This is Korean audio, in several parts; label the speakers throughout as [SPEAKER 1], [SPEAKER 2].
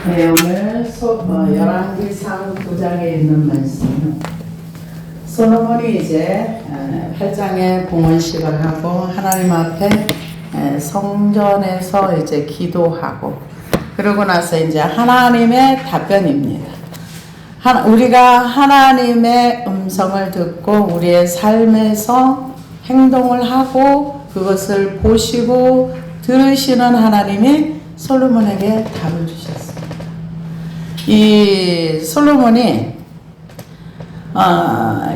[SPEAKER 1] 네, 오늘 열왕기상 9장에 있는 말씀은 솔로몬이 이제 8장에 봉헌식을 하고 하나님 앞에 성전에서 이제 기도하고 그러고 나서 이제 하나님의 답변입니다. 우리가 하나님의 음성을 듣고 우리의 삶에서 행동을 하고 그것을 보시고 들으시는 하나님이 솔로몬에게 답을 주셨습니다. 이 솔로몬이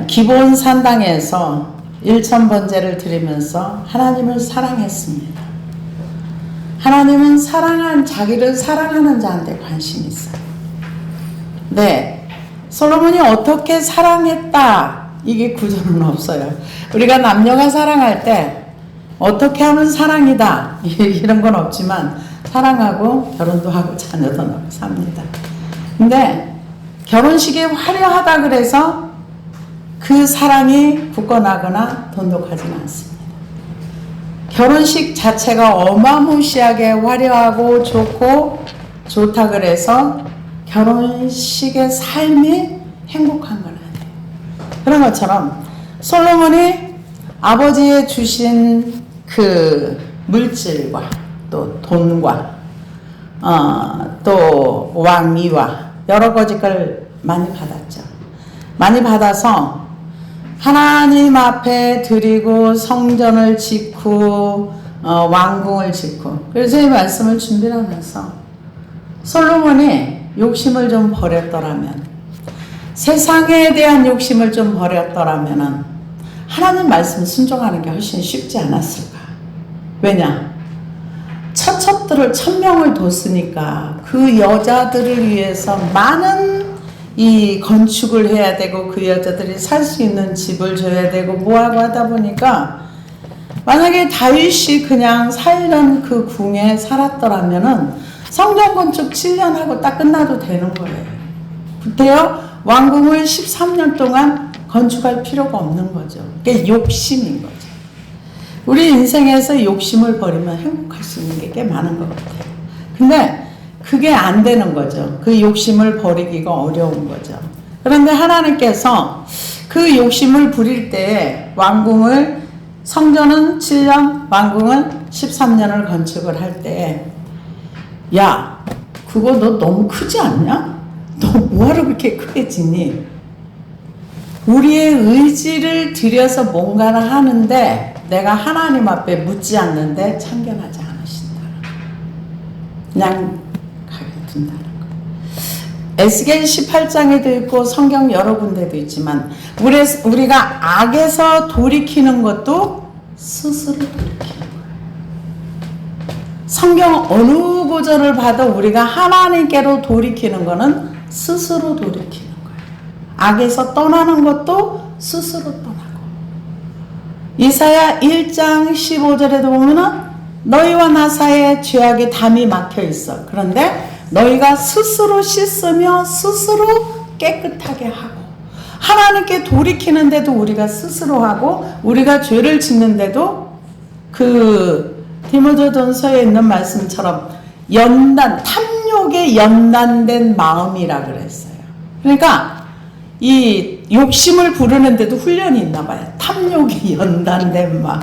[SPEAKER 1] 기브온 산당에서 일천번제를 드리면서 하나님을 사랑했습니다. 하나님은 자기를 사랑하는 자한테 관심이 있어요. 네, 솔로몬이 어떻게 사랑했다 이게 구절은 없어요. 우리가 남녀가 사랑할 때 어떻게 하면 사랑이다 이런 건 없지만 사랑하고 결혼도 하고 자녀도 낳고 삽니다. 근데 결혼식이 화려하다 그래서 그 사랑이 굳건하거나 돈독하지는 않습니다. 결혼식 자체가 어마무시하게 화려하고 좋다 그래서 결혼식의 삶이 행복한 건 아니에요. 그런 것처럼 솔로몬이 아버지의 주신 그 물질과 또 돈과 또 왕위와 여러 가지 걸 많이 받았죠. 많이 받아서 하나님 앞에 드리고 성전을 짓고 왕궁을 짓고 그래서 이 말씀을 준비하면서 솔로몬이 욕심을 좀 버렸더라면 세상에 대한 욕심을 좀 버렸더라면 하나님 말씀 순종하는 게 훨씬 쉽지 않았을까. 왜냐? 처첩들을 1000명을 뒀으니까 그 여자들을 위해서 많은 이 건축을 해야 되고 그 여자들이 살 수 있는 집을 줘야 되고 뭐하고 하다 보니까 만약에 다윗이 그냥 살던 그 궁에 살았더라면은 성전 건축 7년 하고 딱 끝나도 되는 거예요. 그때요 왕궁을 13년 동안 건축할 필요가 없는 거죠. 그게 욕심인 거죠. 우리 인생에서 욕심을 버리면 행복할 수 있는 게 꽤 많은 것 같아요. 근데 그게 안 되는 거죠. 그 욕심을 버리기가 어려운 거죠. 그런데 하나님께서 그 욕심을 부릴 때 성전은 7년, 왕궁은 13년을 건축을 할 때 야, 그거 너 너무 크지 않냐? 너 뭐하러 그렇게 크게 짓니? 우리의 의지를 들여서 뭔가를 하는데 내가 하나님 앞에 묻지 않는데 참견하지 않으신다. 그냥 가게 둔다는 거예요. 에스겔 18장에도 있고 성경 여러 군데도 있지만 우리가 악에서 돌이키는 것도 스스로 돌이키는 거예요. 성경 어느 구절을 봐도 우리가 하나님께로 돌이키는 거는 스스로 돌이키는 거예요. 악에서 떠나는 것도 스스로 떠나고 이사야 1장 15절에도 보면은 너희와 나 사이에 죄악의 담이 막혀 있어. 그런데 너희가 스스로 씻으며 스스로 깨끗하게 하고 하나님께 돌이키는데도 우리가 스스로 하고 우리가 죄를 짓는데도 그 디모데전서에 있는 말씀처럼 탐욕에 연단된 마음이라 그랬어요. 그러니까 이 욕심을 부르는데도 훈련이 있나 봐요. 탐욕이 연단된 마음.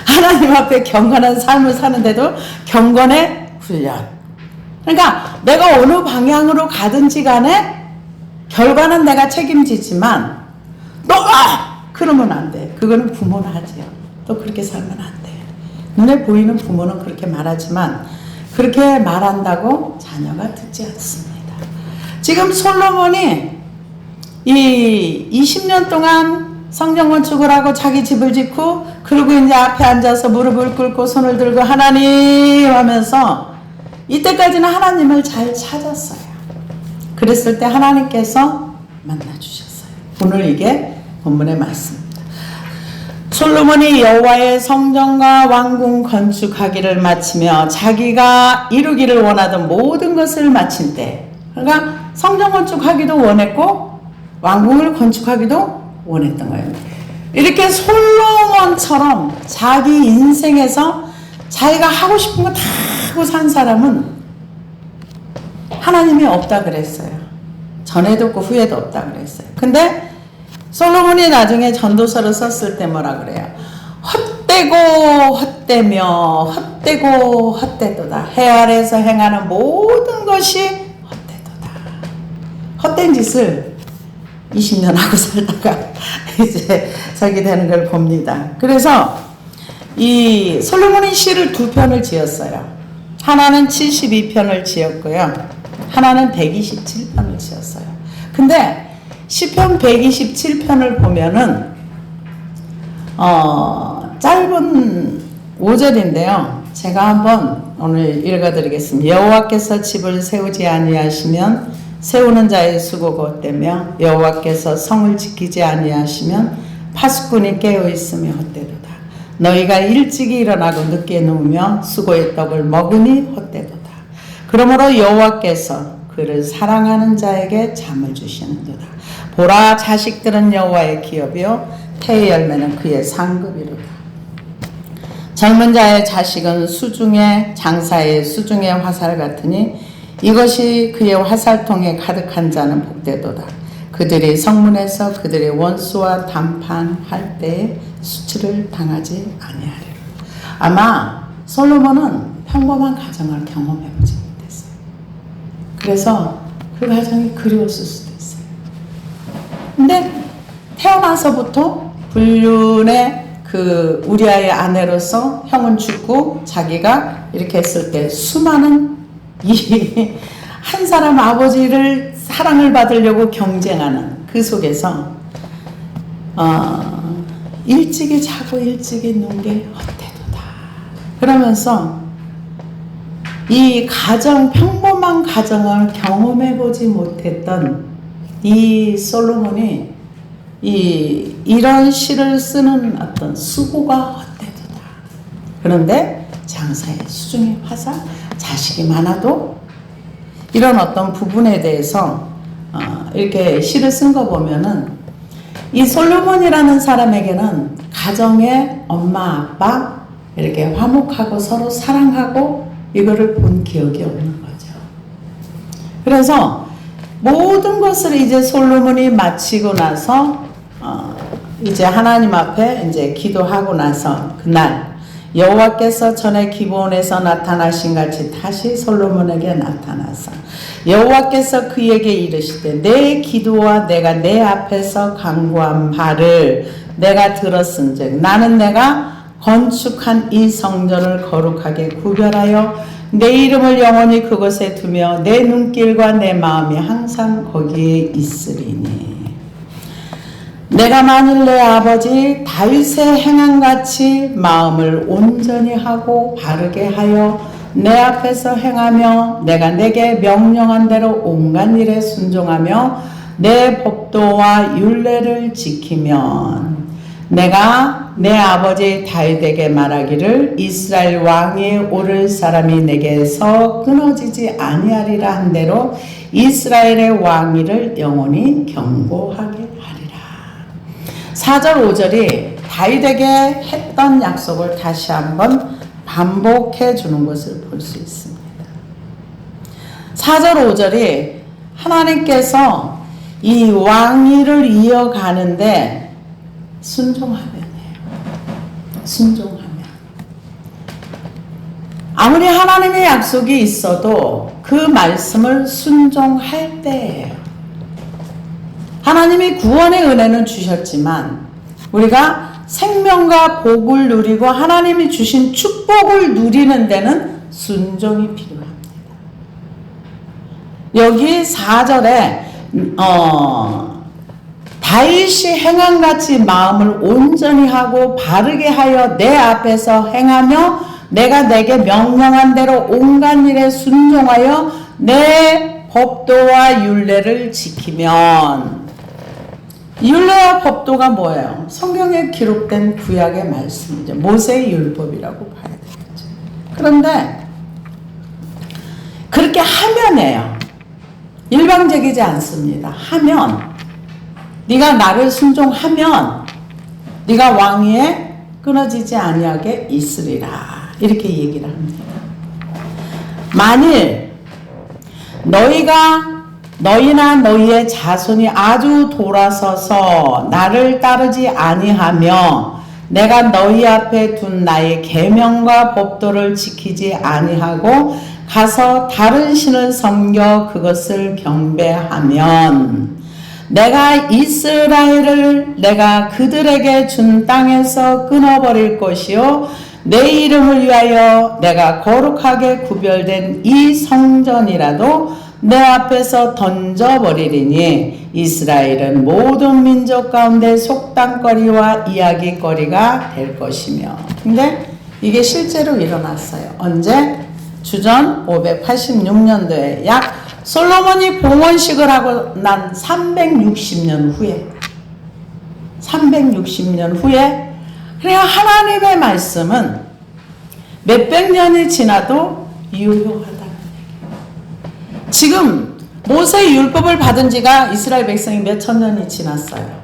[SPEAKER 1] 하나님 앞에 경건한 삶을 사는데도 경건의 훈련. 그러니까 내가 어느 방향으로 가든지 간에 결과는 내가 책임지지만 그러면 안 돼. 그거는 부모는 하지요. 또 그렇게 살면 안 돼. 눈에 보이는 부모는 그렇게 말하지만 그렇게 말한다고 자녀가 듣지 않습니다. 지금 솔로몬이 이 20년 동안 성전 건축을 하고 자기 집을 짓고 그리고 이제 앞에 앉아서 무릎을 꿇고 손을 들고 하나님 하면서 이때까지는 하나님을 잘 찾았어요. 그랬을 때 하나님께서 만나주셨어요. 오늘 이게 본문의 말씀입니다. 솔로몬이 여호와의 성전과 왕궁 건축하기를 마치며 자기가 이루기를 원하던 모든 것을 마친 때 그러니까 성전 건축하기도 원했고 왕궁을 건축하기도 원했던 거예요. 이렇게 솔로몬처럼 자기 인생에서 자기가 하고 싶은 거 다 하고 산 사람은 하나님이 없다 그랬어요. 전에도 없고 후에도 없다 그랬어요. 근데 솔로몬이 나중에 전도서를 썼을 때 뭐라 그래요? 헛되고 헛되며 헛되고 헛되도다. 해 아래에서 행하는 모든 것이 헛되도다. 헛된 짓을 20년 하고 살다가 이제 저기 되는 걸 봅니다. 그래서 이 솔로몬이 시를 두 편을 지었어요. 하나는 72편을 지었고요. 하나는 127편을 지었어요. 근데 시편 127편을 보면은 짧은 5절인데요. 제가 한번 오늘 읽어드리겠습니다. 여호와께서 집을 세우지 아니하시면 세우는 자의 수고가 헛되며 여호와께서 성을 지키지 아니하시면 파수꾼이 깨어있으며 헛되도다. 너희가 일찍이 일어나고 늦게 누우며 수고의 떡을 먹으니 헛되도다. 그러므로 여호와께서 그를 사랑하는 자에게 잠을 주시는도다. 보라, 자식들은 여호와의 기업이요 태의 열매는 그의 상급이로다. 젊은 자의 자식은 수중의 장사의 수중의 화살 같으니 이것이 그의 화살통에 가득한 자는 복되도다. 그들이 성문에서 그들의 원수와 담판할 때에 수치를 당하지 아니하리라. 아마 솔로몬은 평범한 가정을 경험해보지 못했어요. 그래서 그 가정이 그리웠을 수도 있어요. 근데 태어나서부터 불륜의 그 우리아의 아내로서 형은 죽고 자기가 이렇게 했을 때 수많은 이 한 사람 아버지를 사랑을 받으려고 경쟁하는 그 속에서 일찍이 자고 일찍이 누운 게 헛되도다. 그러면서 이 가정, 평범한 가정을 경험해보지 못했던 이 솔로몬이 이런 시를 쓰는 어떤 수고가 헛되도다. 그런데 장사의 수중의 화살, 자식이 많아도 이런 어떤 부분에 대해서 이렇게 시를 쓴 거 보면은 이 솔로몬이라는 사람에게는 가정의 엄마, 아빠 이렇게 화목하고 서로 사랑하고 이거를 본 기억이 없는 거죠. 그래서 모든 것을 이제 솔로몬이 마치고 나서 이제 하나님 앞에 이제 기도하고 나서 그날 여호와께서 전에 기브온에서 나타나신 같이 다시 솔로몬에게 나타나서 여호와께서 그에게 이르시되 내 기도와 내가 내 앞에서 간구한 바를 내가 들었은즉 나는 내가 건축한 이 성전을 거룩하게 구별하여 내 이름을 영원히 그곳에 두며 내 눈길과 내 마음이 항상 거기에 있으리니 내가 만일 내 아버지 다윗의 행함같이 마음을 온전히 하고 바르게 하여 내 앞에서 행하며 내가 내게 명령한 대로 온갖 일에 순종하며 내 법도와 율례를 지키면 내가 내 아버지 다윗에게 말하기를 이스라엘 왕위에 오를 사람이 내게서 끊어지지 아니하리라 한 대로 이스라엘의 왕위를 영원히 경고하게 하리라. 4절 5절이 다윗에게 했던 약속을 다시 한번 반복해 주는 것을 볼 수 있습니다. 4절 5절이 하나님께서 이 왕위를 이어가는데 순종하면이에요. 순종하면. 아무리 하나님의 약속이 있어도 그 말씀을 순종할 때예요. 하나님이 구원의 은혜는 주셨지만 우리가 생명과 복을 누리고 하나님이 주신 축복을 누리는 데는 순종이 필요합니다. 여기 4절에 다윗이 행함같이 마음을 온전히 하고 바르게 하여 내 앞에서 행하며 내가 내게 명령한 대로 온갖 일에 순종하여 내 법도와 율례를 지키면 율례와 법도가 뭐예요? 성경에 기록된 구약의 말씀이죠. 모세의 율법이라고 봐야 되겠죠. 그런데 그렇게 하면이에요. 일방적이지 않습니다. 하면 네가 나를 순종하면 네가 왕위에 끊어지지 아니하게 있으리라. 이렇게 얘기를 합니다. 만일 너희나 너희의 자손이 아주 돌아서서 나를 따르지 아니하며 내가 너희 앞에 둔 나의 계명과 법도를 지키지 아니하고 가서 다른 신을 섬겨 그것을 경배하면 내가 이스라엘을 내가 그들에게 준 땅에서 끊어버릴 것이요 내 이름을 위하여 내가 거룩하게 구별된 이 성전이라도 내 앞에서 던져버리리니 이스라엘은 모든 민족 가운데 속담거리와 이야기거리가 될 것이며. 근데 이게 실제로 일어났어요. 언제? 주전 586년도에 약 솔로몬이 봉헌식을 하고 난 360년 후에 360년 후에 그냥 하나님의 말씀은 몇백 년이 지나도 유효하다는 얘기예요. 지금 모세의 율법을 받은 지가 이스라엘 백성이 몇천 년이 지났어요.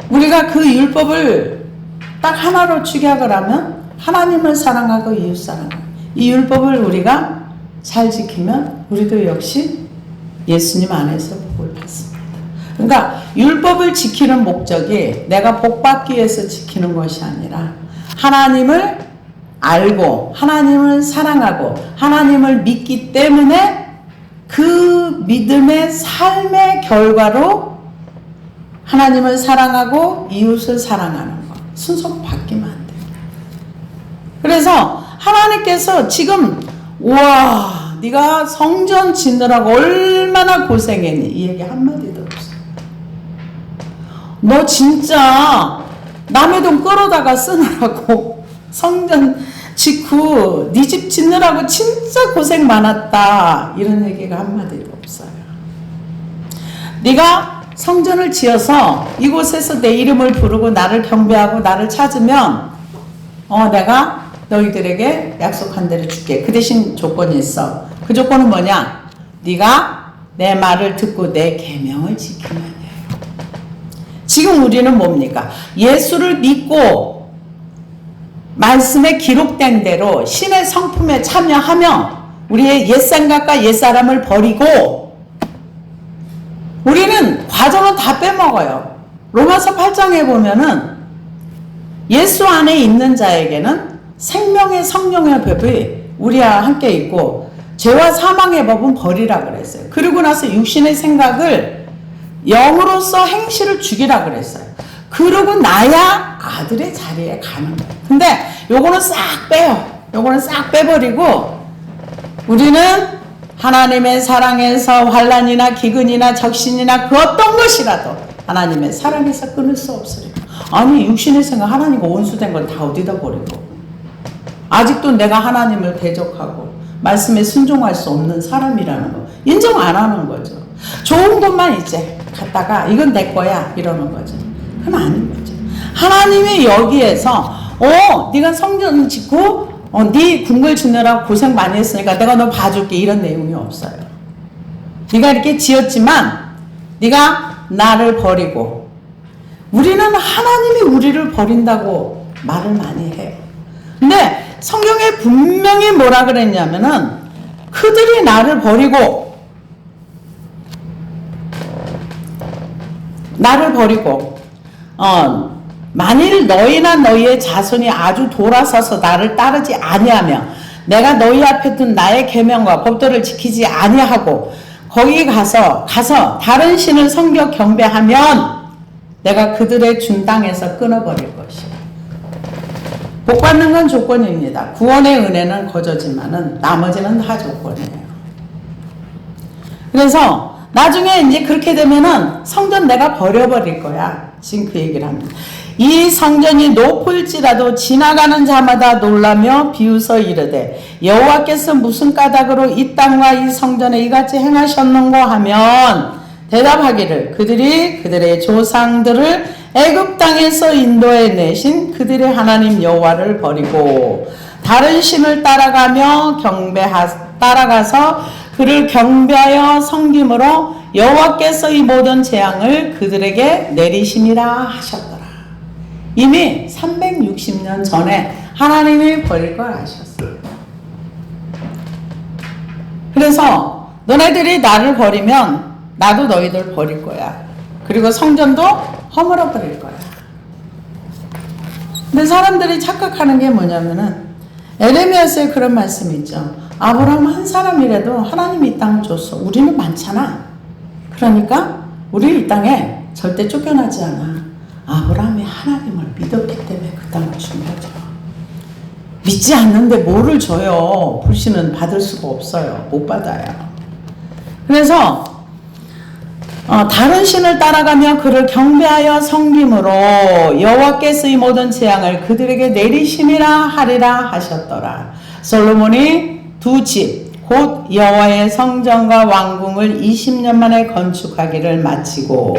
[SPEAKER 1] 우리가 그 율법을 딱 하나로 축약을 하면 하나님을 사랑하고 이웃 사랑하고 이 율법을 우리가 잘 지키면 우리도 역시 예수님 안에서 복을 받습니다. 그러니까 율법을 지키는 목적이 내가 복 받기 위해서 지키는 것이 아니라 하나님을 알고 하나님을 사랑하고 하나님을 믿기 때문에 그 믿음의 삶의 결과로 하나님을 사랑하고 이웃을 사랑하는 것. 순서가 바뀌면 안 돼요. 그래서 하나님께서 지금 우와 네가 성전 짓느라고 얼마나 고생했니? 이 얘기 한마디도 없어요. 너 진짜 남의 돈 끌어다가 쓰느라고 성전 짓고 네 집 짓느라고 진짜 고생 많았다. 이런 얘기가 한마디도 없어요. 네가 성전을 지어서 이곳에서 내 이름을 부르고 나를 경배하고 나를 찾으면 내가 너희들에게 약속한 대로 줄게. 그 대신 조건이 있어. 그 조건은 뭐냐? 네가 내 말을 듣고 내 계명을 지키면 해요. 지금 우리는 뭡니까? 예수를 믿고 말씀에 기록된 대로 신의 성품에 참여하며 우리의 옛생각과 옛사람을 버리고 우리는 과정은 다 빼먹어요. 로마서 8장에 보면은 예수 안에 있는 자에게는 생명의 성령의 법이 우리와 함께 있고 죄와 사망의 법은 버리라 그랬어요. 그러고 나서 육신의 생각을 영으로서 행실을 죽이라 그랬어요. 그러고 나야 아들의 자리에 가는 거예요. 근데 요거는 싹 빼요. 요거는 싹 빼버리고 우리는 하나님의 사랑에서 환난이나 기근이나 적신이나 그 어떤 것이라도 하나님의 사랑에서 끊을 수 없으리라. 아니 육신의 생각 하나님과 원수된 건 다 어디다 버리고 아직도 내가 하나님을 대적하고 말씀에 순종할 수 없는 사람이라는 거 인정 안 하는 거죠. 좋은 것만 이제 갖다가 이건 내 거야 이러는 거죠. 그건 아닌 거죠. 하나님이 여기에서 네가 성전 짓고 네 궁궐 짓느라 고생 많이 했으니까 내가 너 봐줄게 이런 내용이 없어요. 네가 이렇게 지었지만 네가 나를 버리고 우리는 하나님이 우리를 버린다고 말을 많이 해요. 근데 성경에 분명히 뭐라 그랬냐면은 그들이 나를 버리고 만일 너희나 너희의 자손이 아주 돌아서서 나를 따르지 아니하며 내가 너희 앞에 둔 나의 계명과 법도를 지키지 아니하고 거기 가서 다른 신을 섬겨 경배하면 내가 그들의 준 땅에서 끊어버릴 것이야. 복받는 건 조건입니다. 구원의 은혜는 거저지만은 나머지는 다 조건이에요. 그래서 나중에 이제 그렇게 되면은 성전 내가 버려버릴 거야. 지금 그 얘기를 합니다. 이 성전이 높을지라도 지나가는 자마다 놀라며 비웃어 이르되 여호와께서 무슨 까닭으로 이 땅과 이 성전에 이같이 행하셨는고 하면 대답하기를 그들이 그들의 조상들을 애굽 땅에서 인도해 내신 그들의 하나님 여호와를 버리고 다른 신을 따라가서 그를 경배하여 섬김으로 여호와께서 이 모든 재앙을 그들에게 내리심이라 하셨더라. 이미 360년 전에 하나님이 버릴 걸 아셨어요. 그래서 너네들이 나를 버리면 나도 너희들 버릴 거야. 그리고 성전도 허물어 버릴 거야. 근데 사람들이 착각하는 게 뭐냐면은 에레미야서에 그런 말씀이 있죠. 아브라함 한 사람이라도 하나님이 이 땅을 줬어. 우리는 많잖아. 그러니까 우리 이 땅에 절대 쫓겨나지 않아. 아브라함이 하나님을 믿었기 때문에 그 땅을 준 거죠. 믿지 않는데 뭐를 줘요? 불신은 받을 수가 없어요. 못 받아요. 그래서 다른 신을 따라가며 그를 경배하여 섬김으로 여호와께서 이 모든 재앙을 그들에게 내리심이라 하리라 하셨더라. 솔로몬이 두 집 곧 여호와의 성전과 왕궁을 20년 만에 건축하기를 마치고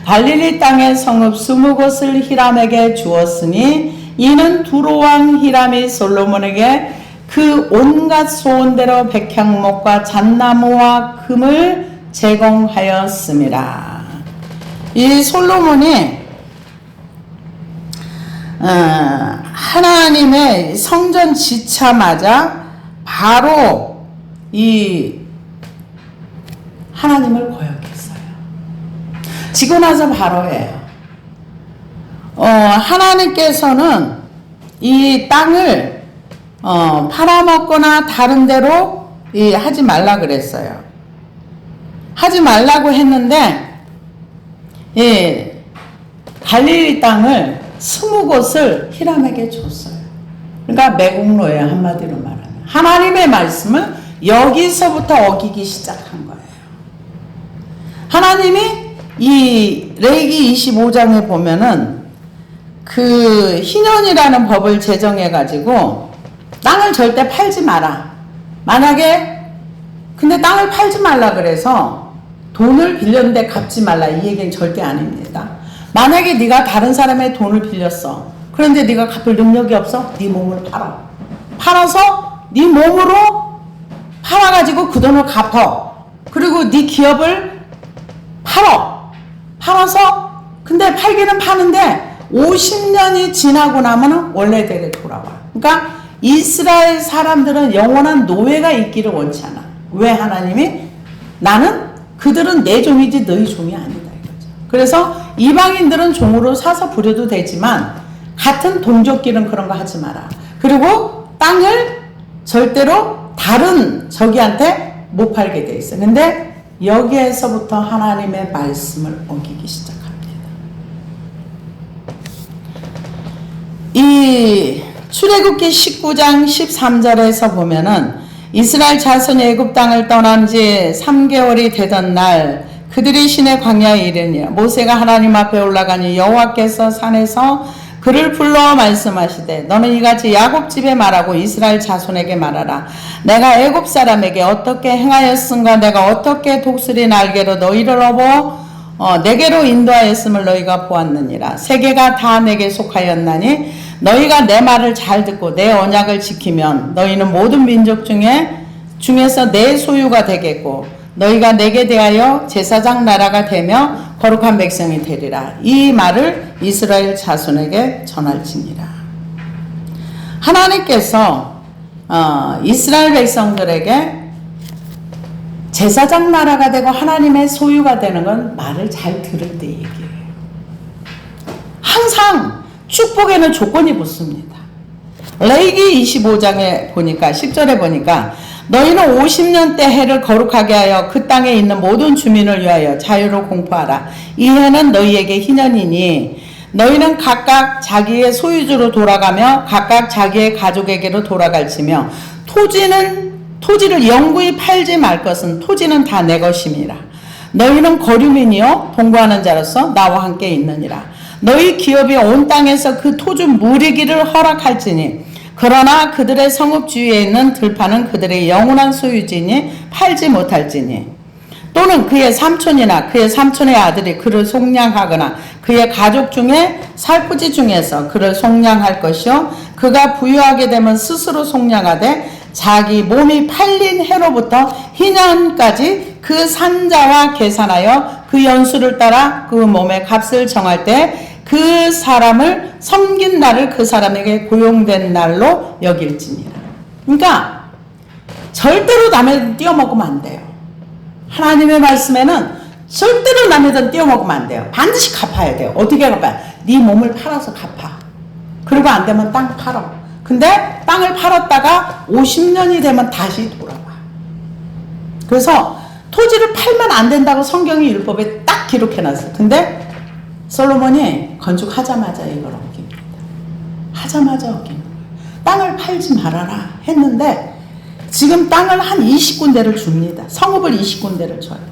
[SPEAKER 1] 갈릴리 땅의 성읍 20곳을 히람에게 주었으니 이는 두로왕 히람이 솔로몬에게 그 온갖 소원대로 백향목과 잣나무와 금을 제공하였습니다. 이 솔로몬이 하나님의 성전 짓자마자 바로 이 하나님을 거역했어요. 지고 나서 바로예요. 하나님께서는 이 땅을 팔아먹거나 다른 데로 하지 말라 그랬어요. 하지 말라고 했는데 갈릴리 땅을 20곳을 히람에게 줬어요. 그러니까 매국노예요. 한마디로 말하면 하나님의 말씀을 여기서부터 어기기 시작한 거예요. 하나님이 이 레위기 25장에 보면은 그 희년이라는 법을 제정해 가지고 땅을 절대 팔지 마라. 만약에 근데 땅을 팔지 말라 그래서 돈을 빌렸는데 갚지 말라 이 얘기는 절대 아닙니다. 만약에 네가 다른 사람의 돈을 빌렸어. 그런데 네가 갚을 능력이 없어? 네 몸을 팔아. 팔아서 네 몸으로 팔아가지고 그 돈을 갚어. 그리고 네 기업을 팔아서 근데 팔기는 파는데 50년이 지나고 나면 원래대로 돌아와. 그러니까 이스라엘 사람들은 영원한 노예가 있기를 원치 않아. 왜 하나님이? 나는 그들은 내 종이지 너희 종이 아니다 이거죠. 그래서 이방인들은 종으로 사서 부려도 되지만 같은 동족끼리는 그런 거 하지 마라. 그리고 땅을 절대로 다른 저기한테 못 팔게 돼 있어요. 근데 여기에서부터 하나님의 말씀을 어기기 시작합니다. 이 출애굽기 19장 13절에서 보면은 이스라엘 자손이 애굽 땅을 떠난 지 3개월이 되던 날 그들이 시내 광야에 이르니 모세가 하나님 앞에 올라가니 여호와께서 산에서 그를 불러 말씀하시되 너는 이같이 야곱 집에 말하고 이스라엘 자손에게 말하라. 내가 애굽 사람에게 어떻게 행하였은가 내가 어떻게 독수리 날개로 너희를 업어 내게로 인도하였음을 너희가 보았느니라. 세계가 다 내게 속하였나니 너희가 내 말을 잘 듣고 내 언약을 지키면 너희는 모든 민족 중에서 내 소유가 되겠고 너희가 내게 대하여 제사장 나라가 되며 거룩한 백성이 되리라. 이 말을 이스라엘 자손에게 전할지니라. 하나님께서 이스라엘 백성들에게 제사장 나라가 되고 하나님의 소유가 되는 건 말을 잘 들을 때 얘기해요. 항상 축복에는 조건이 붙습니다. 레위기 25장에 보니까 10절에 보니까 너희는 50년 때 해를 거룩하게 하여 그 땅에 있는 모든 주민을 위하여 자유로 공포하라. 이 해는 너희에게 희년이니 너희는 각각 자기의 소유주로 돌아가며 각각 자기의 가족에게로 돌아갈지며 토지를 영구히 팔지 말 것은 토지는 다 내 것임이라. 너희는 거류민이요 동거하는 자로서 나와 함께 있느니라. 너희 기업이 온 땅에서 그 토주 무리기를 허락할지니 그러나 그들의 성읍 주위에 있는 들판은 그들의 영원한 소유지니 팔지 못할지니 또는 그의 삼촌이나 그의 삼촌의 아들이 그를 속량하거나 그의 가족 중에 살부지 중에서 그를 속량할 것이요 그가 부유하게 되면 스스로 속량하되 자기 몸이 팔린 해로부터 희년까지 그 산자와 계산하여 그 연수를 따라 그 몸의 값을 정할 때 그 사람을 섬긴 날을 그 사람에게 고용된 날로 여길지니라. 그러니까 절대로 남의 띄어먹으면 안 돼요. 하나님의 말씀에는 절대로 남의 돈 떼어먹으면 안 돼요. 반드시 갚아야 돼요. 어떻게 갚아요? 네 몸을 팔아서 갚아. 그리고 안 되면 땅 팔어. 근데 땅을 팔았다가 50년이 되면 다시 돌아와. 그래서 토지를 팔면 안 된다고 성경이 율법에 딱 기록해놨어요. 근데 솔로몬이 건축하자마자 이걸 어깁니다. 하자마자 어깁니다. 땅을 팔지 말아라 했는데 지금 땅을 한 20군데를 줍니다. 성읍을 20군데를 줘요.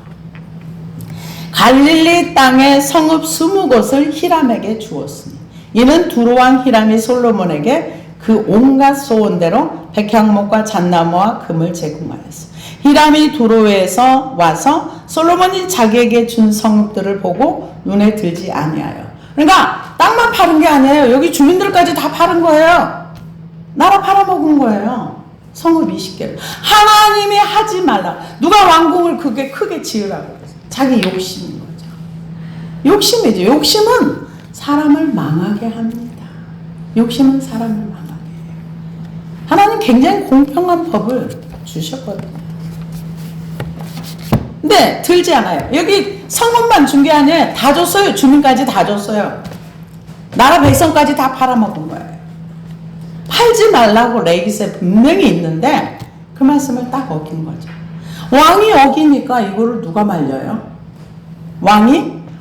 [SPEAKER 1] 갈릴리 땅에 성읍 20곳을 히람에게 주었으니 이는 두로왕 히람이 솔로몬에게 그 온갖 소원대로 백향목과 잣나무와 금을 제공하였어. 히람이 두로에서 와서 솔로몬이 자기에게 준 성읍들을 보고 눈에 들지 아니하여. 그러니까 땅만 파는 게 아니에요. 여기 주민들까지 다 파는 거예요. 나라 팔아먹은 거예요. 성읍 20개를. 하나님이 하지 말라. 누가 왕궁을 크게 지으라고 그랬어요. 자기 욕심인 거죠. 욕심이죠. 욕심은 사람을 망하게 합니다. 욕심은 사람을 망하게 해요. 하나님 굉장히 공평한 법을 주셨거든요. 근데 들지 않아요. 여기 성읍만 준 게 아니에요. 다 줬어요. 주민까지 다 줬어요. 나라 백성까지 다 팔아먹은 거예요. 팔지 말라고 레위기에 분명히 있는데 그 말씀을 딱 어긴 거죠. 왕이 어기니까 이거를 누가 말려요?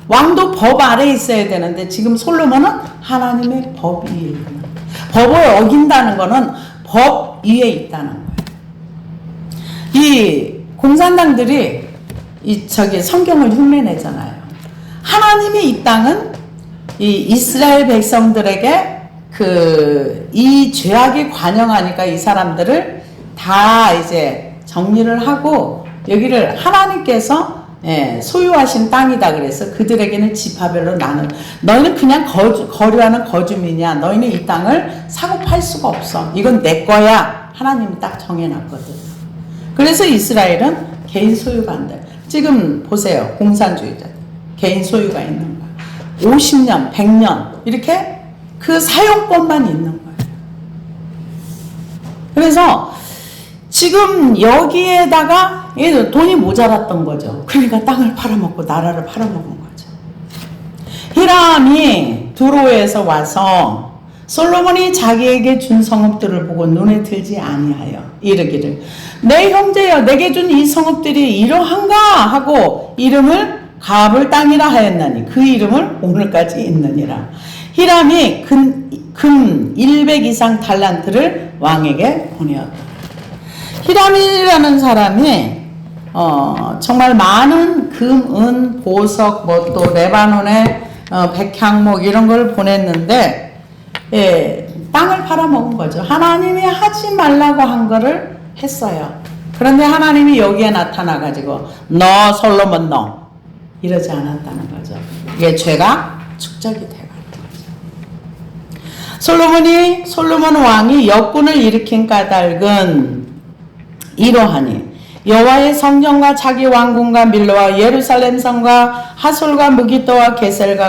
[SPEAKER 1] 왕도 법 아래에 있어야 되는데 지금 솔로몬은 하나님의 법 위에 있는 거예요. 법을 어긴다는 거는 법 위에 있다는 거예요. 이 공산당들이 성경을 흉내내잖아요. 하나님이 이 땅은 이 이스라엘 백성들에게 이 죄악이 관영하니까 이 사람들을 다 이제 정리를 하고 여기를 하나님께서 소유하신 땅이다 그래서 그들에게는 지파별로 너희는 그냥 거류하는 거주민이야. 너희는 이 땅을 사고 팔 수가 없어. 이건 내 거야. 하나님이 딱 정해놨거든. 그래서 이스라엘은 개인 소유가 안 돼. 지금 보세요. 공산주의자. 개인 소유가 있는 거야. 50년, 100년 이렇게 그 사용권만 있는 거예요. 그래서 지금 여기에다가 돈이 모자랐던 거죠. 그러니까 땅을 팔아먹고 나라를 팔아먹은 거죠. 히람이 두로에서 와서 솔로몬이 자기에게 준 성읍들을 보고 눈에 들지 아니하여 이르기를 내 형제여 내게 준 이 성읍들이 이러한가 하고 이름을 가불 땅이라 하였나니 그 이름을 오늘까지 있느니라. 히람이 금 100 이상 달란트를 왕에게 보내었다. 히람이라는 사람이 정말 많은 금, 은, 보석, 또 레바논의 백향목 이런 걸 보냈는데 땅을 팔아먹은 거죠. 하나님이 하지 말라고 한 거를 했어요. 그런데 하나님이 여기에 나타나가지고 너 솔로몬 너 이러지 않았다는 거죠. 이게 죄가 축적이 돼가는 거죠. 솔로몬 왕이 역군을 일으킨 까닭은 이러하니 여호와의 성전과 자기 왕궁과 밀로와 예루살렘 성과 하솔과 무기토와 게셀을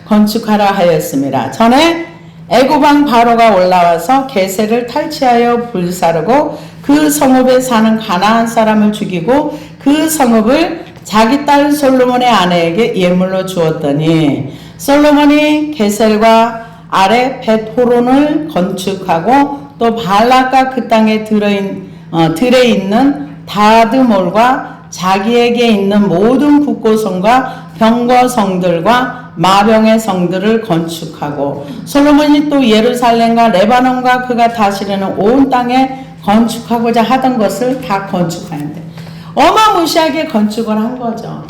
[SPEAKER 1] 건축하라 하였습니다. 전에 애굽왕 바로가 올라와서 게셀을 탈취하여 불사르고 그 성읍에 사는 가나안 사람을 죽이고 그 성읍을 자기 딸 솔로몬의 아내에게 예물로 주었더니 솔로몬이 게셀과 아래 벳호론을 건축하고 또 발락과 그 땅에 들에 있는 다드몰과 자기에게 있는 모든 국고성과 병거 성들과 마병의 성들을 건축하고 솔로몬이 또 예루살렘과 레바논과 그가 다스리는 온 땅에 건축하고자 하던 것을 다 건축하는데 어마무시하게 건축을 한 거죠.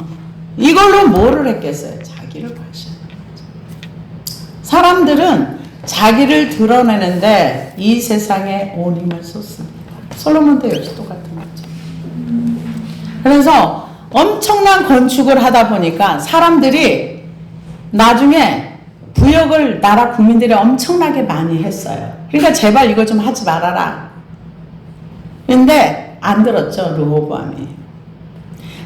[SPEAKER 1] 이걸로 뭐를 했겠어요? 자기를 과시하는 거죠. 사람들은 자기를 드러내는데 이 세상에 온 힘을 쏟습니다. 솔로몬도 역시 똑같은 거죠. 그래서 엄청난 건축을 하다 보니까 사람들이 나중에 부역을 나라 국민들이 엄청나게 많이 했어요. 그러니까 제발 이거 좀 하지 말아라. 근데 안 들었죠, 르호보암이.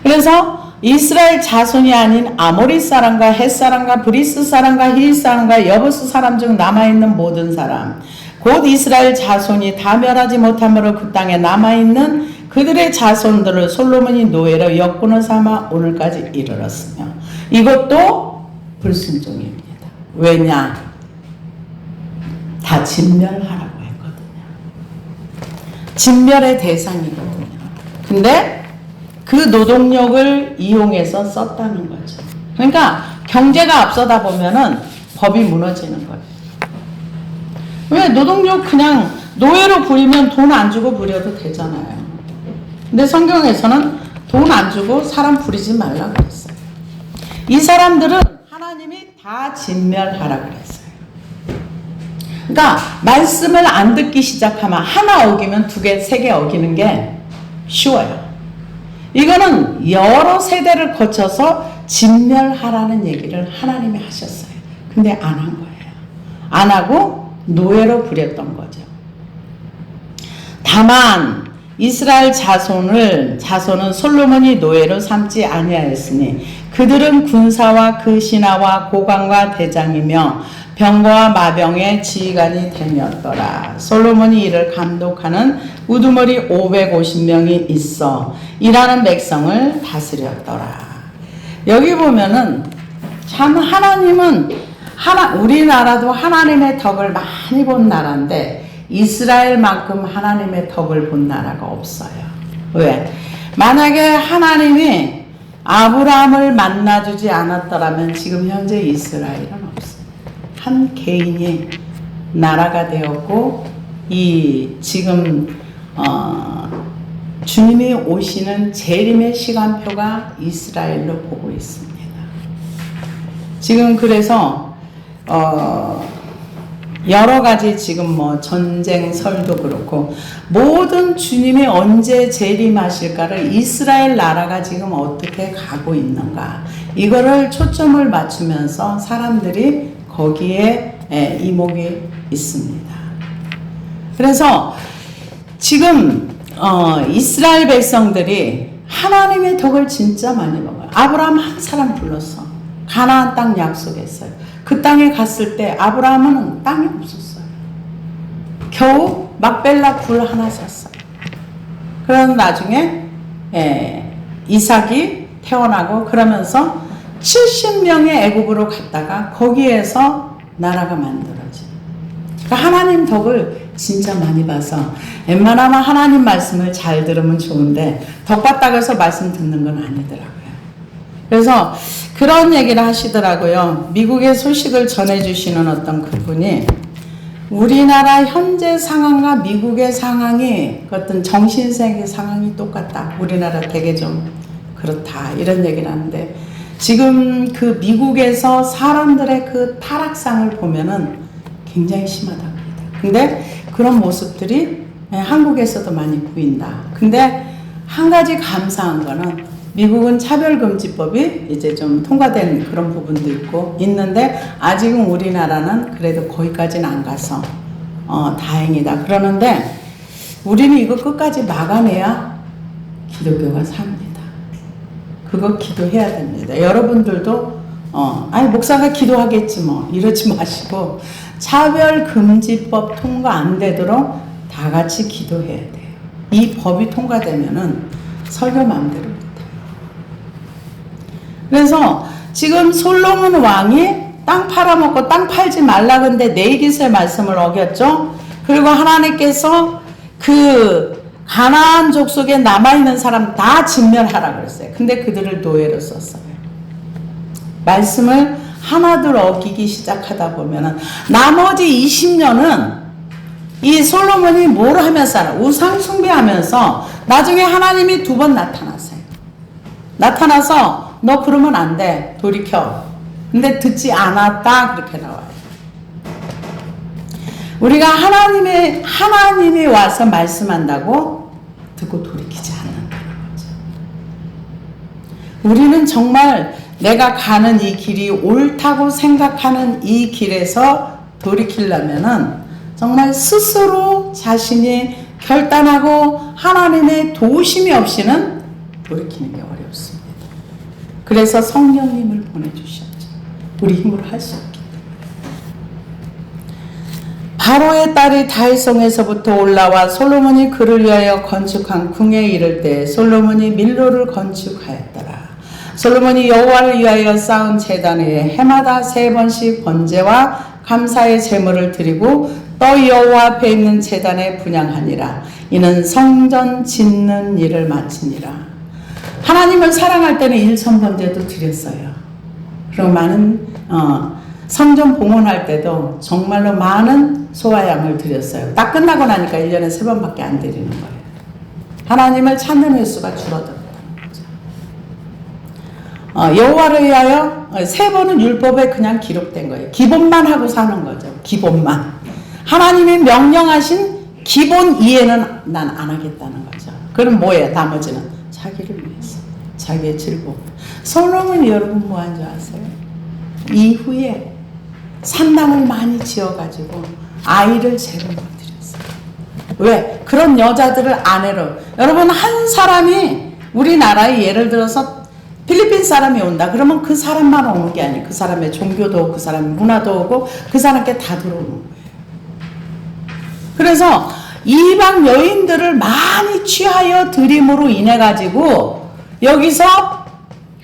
[SPEAKER 1] 그래서 이스라엘 자손이 아닌 아모리 사람과 헷 사람과 브리스 사람과 힐 사람과 여부스 사람 중 남아있는 모든 사람 곧 이스라엘 자손이 다 멸하지 못함으로 그 땅에 남아있는 그들의 자손들을 솔로몬이 노예로 역군을 삼아 오늘까지 이르렀으며 이것도 불순종입니다. 왜냐? 다 진멸하라고 했거든요. 진멸의 대상이거든요. 근데 그 노동력을 이용해서 썼다는 거죠. 그러니까 경제가 앞서다 보면은 법이 무너지는 거예요. 왜? 노동력 그냥 노예로 부리면 돈 안 주고 부려도 되잖아요. 근데 성경에서는 돈 안 주고 사람 부리지 말라고 그랬어요. 이 사람들은 하나님이 다 진멸하라 그랬어요. 그러니까 말씀을 안 듣기 시작하면 하나 어기면 두 개, 세 개 어기는 게 쉬워요. 이거는 여러 세대를 거쳐서 진멸하라는 얘기를 하나님이 하셨어요. 근데 안 한 거예요. 안 하고 노예로 부렸던 거죠. 다만 이스라엘 자손은 솔로몬이 노예로 삼지 아니하였으니 그들은 군사와 그 신하와 고관과 대장이며 병거와 마병의 지휘관이 되었더라. 솔로몬이 이를 감독하는 우두머리 550명이 있어 일하는 백성을 다스렸더라. 여기 보면은 참 하나님은 우리나라도 하나님의 덕을 많이 본 나라인데 이스라엘만큼 하나님의 덕을 본 나라가 없어요. 왜? 만약에 하나님이 아브라함을 만나주지 않았더라면 지금 현재 이스라엘은 없어요. 한 개인이 나라가 되었고 지금 주님이 오시는 재림의 시간표가 이스라엘로 보고 있습니다. 지금 그래서 여러 가지 지금 전쟁설도 그렇고 모든 주님이 언제 재림하실까를 이스라엘 나라가 지금 어떻게 가고 있는가 이거를 초점을 맞추면서 사람들이 거기에 이목이 있습니다. 그래서 지금 이스라엘 백성들이 하나님의 덕을 진짜 많이 먹어요. 아브라함 한 사람 불렀어. 가나안 땅 약속했어요. 그 땅에 갔을 때 아브라함은 땅이 없었어요. 겨우 막벨라 굴 하나 샀어요. 그러면 나중에 이삭이 태어나고 그러면서 70명의 애국으로 갔다가 거기에서 나라가 만들어져요. 그러니까 하나님 덕을 진짜 많이 봐서 웬만하면 하나님 말씀을 잘 들으면 좋은데 덕 봤다고 해서 말씀 듣는 건 아니더라고요. 그래서 그런 얘기를 하시더라고요. 미국의 소식을 전해주시는 어떤 그분이 우리나라 현재 상황과 미국의 상황이 어떤 정신세계 상황이 똑같다. 우리나라 되게 좀 그렇다. 이런 얘기를 하는데 지금 그 미국에서 사람들의 그 타락상을 보면은 굉장히 심하답니다. 근데 그런 모습들이 한국에서도 많이 보인다. 근데 한 가지 감사한 거는 미국은 차별금지법이 이제 좀 통과된 그런 부분도 있는데 아직은 우리나라는 그래도 거기까지는 안 가서 다행이다. 그러는데 우리는 이거 끝까지 막아내야 기독교가 삽니다. 그거 기도해야 됩니다. 여러분들도 목사가 기도하겠지 뭐 이러지 마시고 차별금지법 통과 안 되도록 다 같이 기도해야 돼요. 이 법이 통과되면은 설교 마음대로 못해요. 그래서 지금 솔로몬 왕이 땅 팔아먹고 땅 팔지 말라 근데 내기서의 말씀을 어겼죠. 그리고 하나님께서 그 가나안 족속에 남아있는 사람 다 진멸하라 그랬어요. 근데 그들을 노예로 썼어요. 말씀을 하나둘 어기기 시작하다 보면은 나머지 20년은 이 솔로몬이 뭘 하면서 우상 숭배하면서 나중에 하나님이 2번 나타났어요. 나타나서 너 그러면 안 돼. 돌이켜. 근데 듣지 않았다. 그렇게 나와요. 우리가 하나님이 와서 말씀한다고 듣고 돌이키지 않는다는 거죠. 우리는 정말 내가 가는 이 길이 옳다고 생각하는 이 길에서 돌이키려면은 정말 스스로 자신이 결단하고 하나님의 도우심이 없이는 돌이키는 게 어렵습니다. 그래서 성령님을 보내주셨죠. 우리 힘으로 할 수 없기 때문에. 바로의 딸이 다윗성에서부터 올라와 솔로몬이 그를 위하여 건축한 궁에 이를 때 솔로몬이 밀로를 건축하였더라. 솔로몬이 여호와를 위하여 쌓은 제단 위에 해마다 3번씩 번제와 감사의 제물을 드리고 또 여호와 앞에 있는 제단에 분향하니라. 이는 성전 짓는 일을 마치니라. 하나님을 사랑할 때는 일천번제도 드렸어요. 그리고 많은 성전 봉헌할 때도 정말로 많은 소와 양을 드렸어요. 딱 끝나고 나니까 1년에 3번밖에 안 드리는 거예요. 하나님을 찾는 횟수가 줄어들었다는 거죠. 여호와를 위하여 3번은 율법에 그냥 기록된 거예요. 기본만 하고 사는 거죠. 기본만. 하나님이 명령하신 기본 이해는 난 안 하겠다는 거죠. 그럼 뭐예요? 나머지는 자기를 위해서, 자기의 즐거움. 솔로몬이 여러분 뭐 한 줄 아세요? 이후에 산당을 많이 지어가지고 아이를 제물로 드렸어요. 왜? 그런 여자들을 아내로. 여러분, 한 사람이 우리나라에 예를 들어서 필리핀 사람이 온다 그러면 그 사람만 오는 게 아니에요. 그 사람의 종교도 오고 그 사람의 문화도 오고 그 사람께 다 들어오는 거예요. 그래서 이방 여인들을 많이 취하여 드림으로 인해 가지고 여기서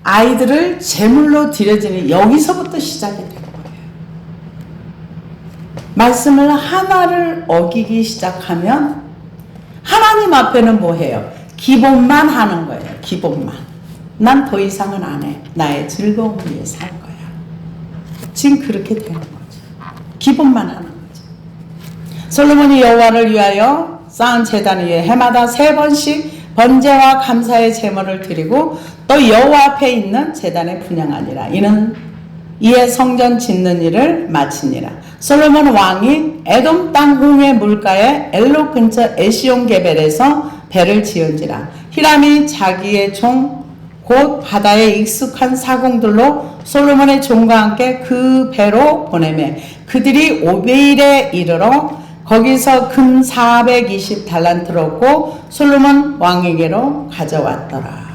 [SPEAKER 1] 아이들을 제물로 드려지는, 여기서부터 시작이 된 거예요. 말씀을 하나를 어기기 시작하면 하나님 앞에는 뭐 해요? 기본만 하는 거예요. 기본만. 난 더 이상은 안 해. 나의 즐거움을 위해 살 거야. 지금 그렇게 되는 거죠. 기본만 하는 거죠. 솔로몬이 여호와를 위하여 쌓은 제단 위에 해마다 3번씩 번제와 감사의 제물을 드리고 또 여호와 앞에 있는 제단에 분향하니라. 이는 이에 성전 짓는 일을 마치니라. 솔로몬 왕이 에돔 땅 홍해 물가에 엘로 근처 에시온 게벨에서 배를 지은지라. 히람이 자기의 종 곧 바다에 익숙한 사공들로 솔로몬의 종과 함께 그 배로 보내매 그들이 오베일에 이르러 거기서 금 420달란트를 얻고 솔로몬 왕에게로 가져왔더라.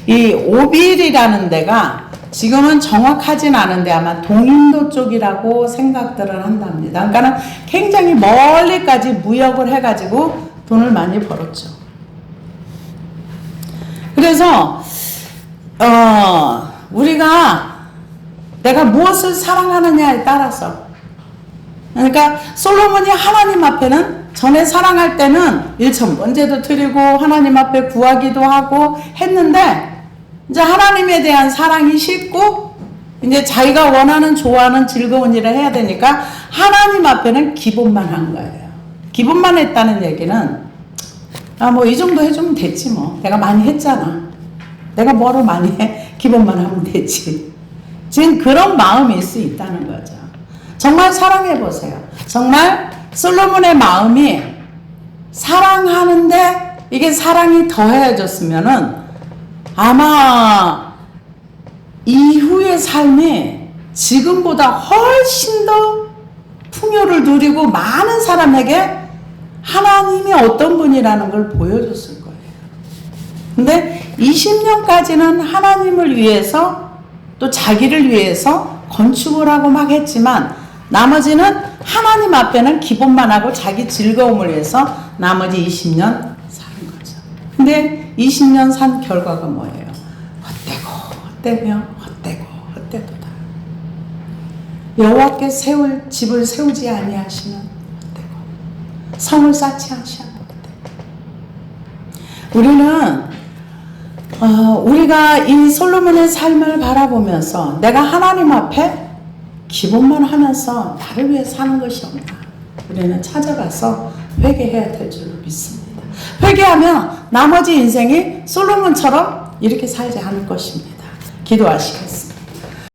[SPEAKER 1] 이 오빌이라는 데가 지금은 정확하진 않은데 아마 동인도 쪽이라고 생각들을 한답니다. 그러니까 굉장히 멀리까지 무역을 해가지고 돈을 많이 벌었죠. 그래서 우리가 내가 무엇을 사랑하느냐에 따라서, 그러니까 솔로몬이 하나님 앞에는 전에 사랑할 때는 일천번제도 드리고 하나님 앞에 구하기도 하고 했는데 이제 하나님에 대한 사랑이 식고 이제 자기가 원하는 좋아하는 즐거운 일을 해야 되니까 하나님 앞에는 기본만 한 거예요. 기본만 했다는 얘기는 뭐 이 정도 해주면 됐지 뭐. 내가 많이 했잖아. 내가 뭐로 많이 해? 기본만 하면 되지. 지금 그런 마음일 수 있다는 거죠. 정말 사랑해 보세요. 정말 솔로몬의 마음이 사랑하는데 이게 사랑이 더해졌으면은 아마 이후의 삶이 지금보다 훨씬 더 풍요를 누리고 많은 사람에게 하나님이 어떤 분이라는 걸 보여줬을 거예요. 근데 20년까지는 하나님을 위해서 또 자기를 위해서 건축을 하고 막 했지만 나머지는 하나님 앞에는 기본만 하고 자기 즐거움을 위해서 나머지 20년 사는 거죠. 근데 20년 산 결과가 뭐예요? 헛되며 헛되도다. 여호와께 세울 집을 세우지 아니하시면 헛되고 성을 쌓지 아니하시면 헛되고. 우리는 우리가 이 솔로몬의 삶을 바라보면서 내가 하나님 앞에 기본만 하면서 나를 위해 사는 것이 없나. 우리는 찾아가서 회개해야 될 줄 믿습니다. 회개하면 나머지 인생이 솔로몬처럼 이렇게 살지 않을 것입니다. 기도하시겠습니다.